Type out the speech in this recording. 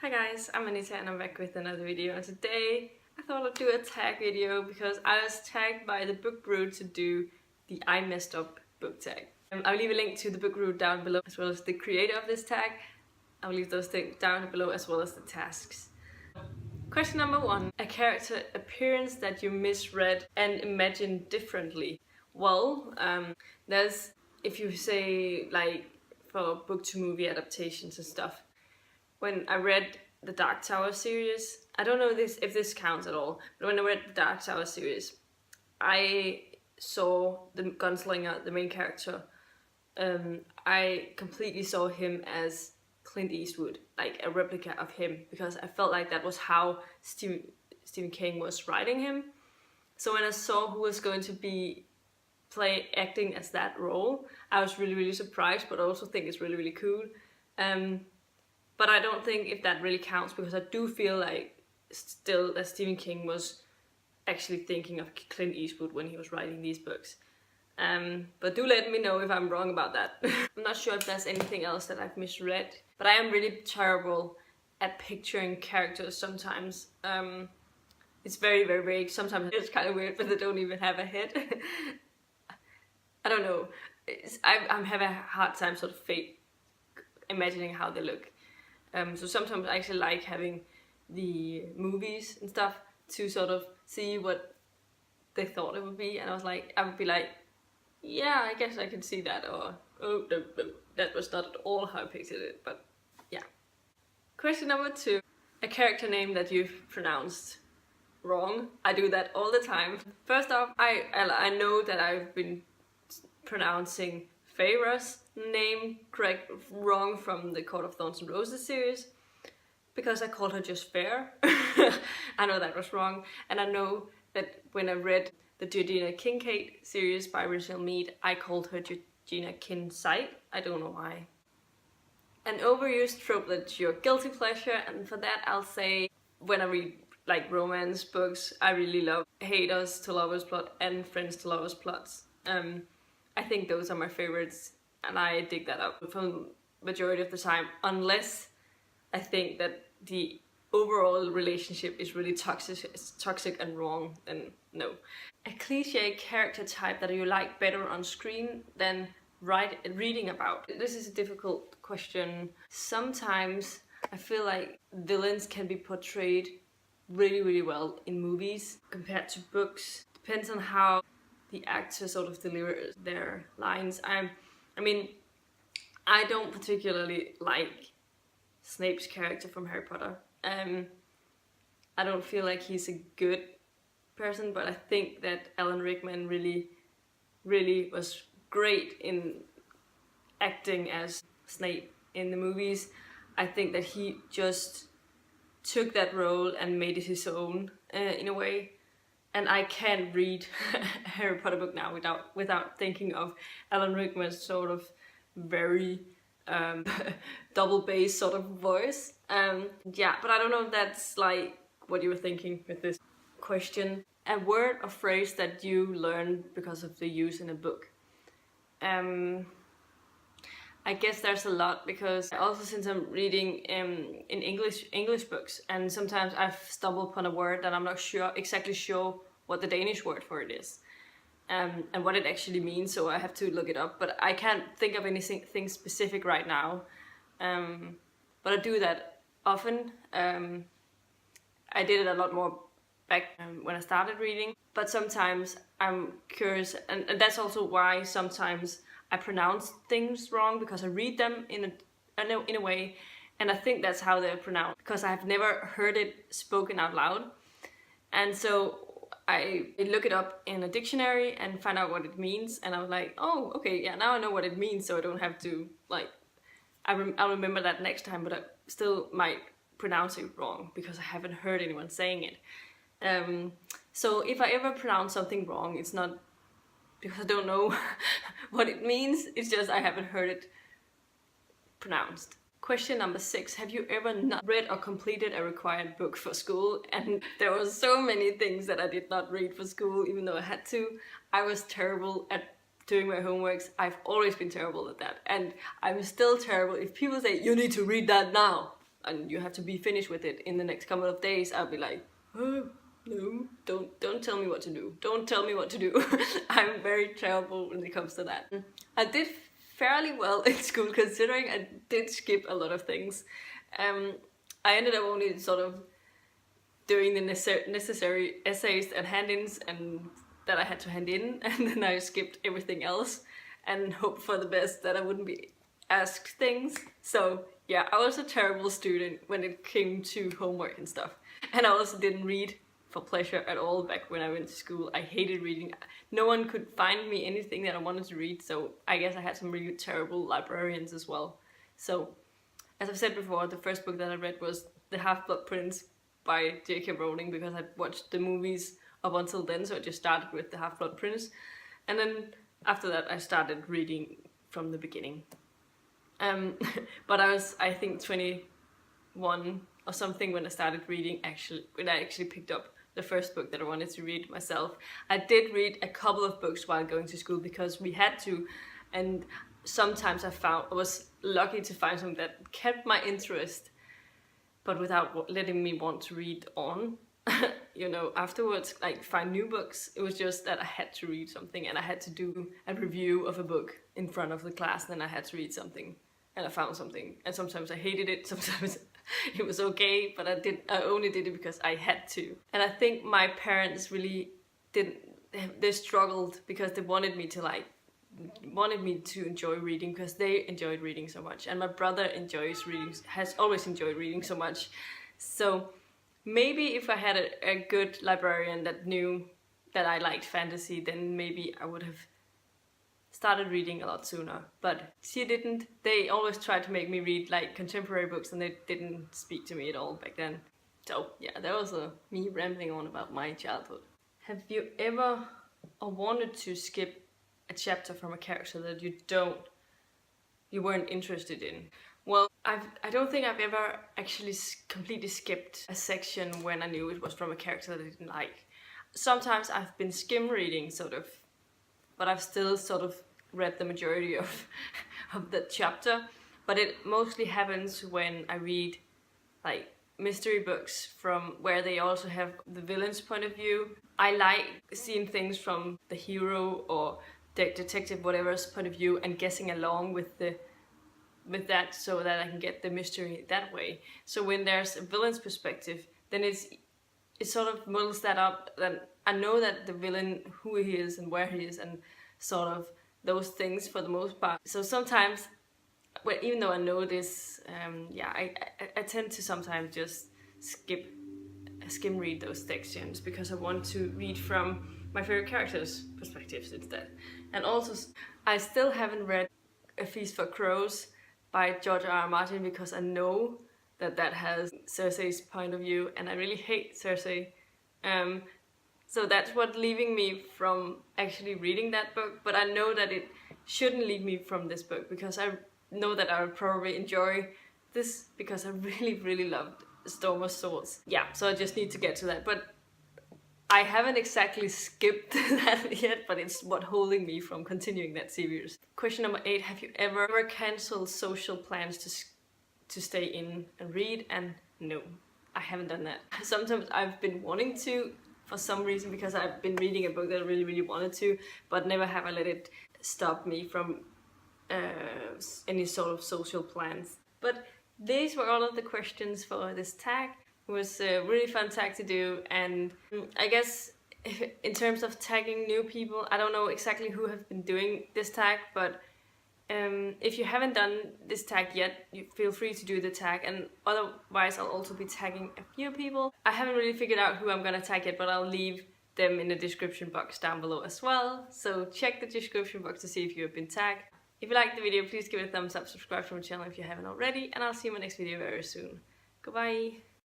Hi guys, I'm Anita and I'm back with another video, and today I thought I'd do a tag video because I was tagged by the Book Brood to do the I messed up book tag. I'll leave a link to the Book Brood down below as well as the creator of this tag. I'll leave those things down below as well as the tasks. Question number 1. A character appearance that you misread and imagined differently. Well, there's, if you say like for book to movie adaptations and stuff, when I read the Dark Tower series, I don't know if this counts at all, but when I read the Dark Tower series, I saw the gunslinger, the main character, I completely saw him as Clint Eastwood, like a replica of him, because I felt like that was how Stephen King was writing him. So when I saw who was going to be acting as that role, I was really surprised, but I also think it's really cool. But I don't think if that really counts, because I do feel like still that Stephen King was actually thinking of Clint Eastwood when he was writing these books. But do let me know if I'm wrong about that. I'm not sure if there's anything else that I've misread, but I am really terrible at picturing characters sometimes. It's very vague. Sometimes it's kind of weird, but they don't even have a head. I don't know. I'm having a hard time sort of imagining how they look. So sometimes I actually like having the movies and stuff to sort of see what they thought it would be, and I would be like, yeah, I guess I can see that, or oh, no, that was not at all how I pictured it, but yeah. Question number 2. A character name that you've pronounced wrong. I do that all the time. First off, I know that I've been pronouncing Feyre's name wrong from the Court of Thorns and Roses series, because I called her just Fair. I know that was wrong, and I know that when I read the Georgina Kincaid series by Rachel Mead, I called her Georgina Kinsight. I don't know why. An overused trope that's your guilty pleasure, and for that I'll say when I read like romance books, I really love haters to lovers plot and friends to lovers plots. I think those are my favorites, and I dig that up for the majority of the time, unless I think that the overall relationship is really toxic and wrong, then no. A cliche character type that you like better on screen than reading about. This is a difficult question. Sometimes I feel like villains can be portrayed really well in movies compared to books. Depends on how the actor sort of delivers their lines. I mean, I don't particularly like Snape's character from Harry Potter. I don't feel like he's a good person, but I think that Alan Rickman really was great in acting as Snape in the movies. I think that he just took that role and made it his own in a way. And I can't read a Harry Potter book now without thinking of Alan Rickman's sort of very double bass sort of voice. Yeah, but I don't know if that's like what you were thinking with this question. A word or phrase that you learned because of the use in a book. I guess there's a lot, because also since I'm reading in English books, and sometimes I've stumbled upon a word that I'm not exactly sure what the Danish word for it is, and what it actually means, so I have to look it up, but I can't think of anything specific right now. But I do that often. I did it a lot more back when I started reading, but sometimes I'm curious, and that's also why sometimes I pronounce things wrong, because I read them in a way, and I think that's how they're pronounced, because I've never heard it spoken out loud. And so I look it up in a dictionary and find out what it means, and I was like, oh, okay, yeah, now I know what it means, so I don't have to, like, I'll remember that next time, but I still might pronounce it wrong because I haven't heard anyone saying it. So if I ever pronounce something wrong, it's not because I don't know what it means, it's just I haven't heard it pronounced. Question number 6. Have you ever not read or completed a required book for school? And there were so many things that I did not read for school, even though I had to. I was terrible at doing my homeworks. I've always been terrible at that. And I'm still terrible if people say, you need to read that now. and you have to be finished with it in the next couple of days, I'll be like, oh, no, don't tell me what to do. Don't tell me what to do. I'm very terrible when it comes to that. I did fairly well in school considering I did skip a lot of things. I ended up only sort of doing the necessary essays and hand-ins and that I had to hand in, and then I skipped everything else and hoped for the best that I wouldn't be asked things. So yeah, I was a terrible student when it came to homework and stuff. And I also didn't read for pleasure at all back when I went to school. I hated reading. No one could find me anything that I wanted to read, so I guess I had some really terrible librarians as well. So, as I've said before, the first book that I read was The Half-Blood Prince by J.K. Rowling, because I'd watched the movies up until then, so I just started with The Half-Blood Prince. And then after that I started reading from the beginning. But I was, I think, 21 or something when I started reading, when I actually picked up the first book that I wanted to read myself. I did read a couple of books while going to school because we had to, and sometimes I was lucky to find something that kept my interest, but without letting me want to read on. You know, afterwards, like, find new books. It was just that I had to read something, and I had to do a review of a book in front of the class, and then I had to read something, and I found something. And sometimes I hated it, sometimes it was okay, but I only did it because I had to. And I think my parents really they struggled because they wanted me to enjoy reading, because they enjoyed reading so much, and my brother has always enjoyed reading so much. So maybe if I had a good librarian that knew that I liked fantasy, then maybe I would have started reading a lot sooner. But she didn't. They always tried to make me read like contemporary books, and they didn't speak to me at all back then. So yeah, that was me rambling on about my childhood. Have you ever or wanted to skip a chapter from a character that you weren't interested in? Well, I don't think I've ever actually completely skipped a section when I knew it was from a character that I didn't like. Sometimes I've been skim reading, sort of, but I've still sort of read the majority of the chapter. But it mostly happens when I read like mystery books from where they also have the villain's point of view. I like seeing things from the hero or the detective, whatever's point of view, and guessing along with that so that I can get the mystery that way. So when there's a villain's perspective, then it sort of muddles that up. Then I know that the villain, who he is and where he is, and sort of those things for the most part. So sometimes, well, even though I know this, I tend to sometimes just skim read those sections because I want to read from my favorite characters' perspectives instead. And also, I still haven't read A Feast for Crows by George R.R. Martin because I know that has Cersei's point of view, and I really hate Cersei. So that's what's leaving me from actually reading that book, but I know that it shouldn't leave me from this book because I know that I would probably enjoy this because I really, really loved Storm of Swords. Yeah, so I just need to get to that, but I haven't exactly skipped that yet, but it's what's holding me from continuing that series. Question number 8, have you ever cancelled social plans to stay in and read? And no, I haven't done that. Sometimes I've been wanting to for some reason because I've been reading a book that I really, really wanted to, but never have I let it stop me from any sort of social plans. But these were all of the questions for this tag. It was a really fun tag to do, and I guess in terms of tagging new people, I don't know exactly who have been doing this tag, but if you haven't done this tag yet, you feel free to do the tag, and otherwise I'll also be tagging a few people. I haven't really figured out who I'm gonna tag yet, but I'll leave them in the description box down below as well, so check the description box to see if you have been tagged. If you liked the video, please give it a thumbs up, subscribe to my channel if you haven't already, and I'll see you in my next video very soon. Goodbye!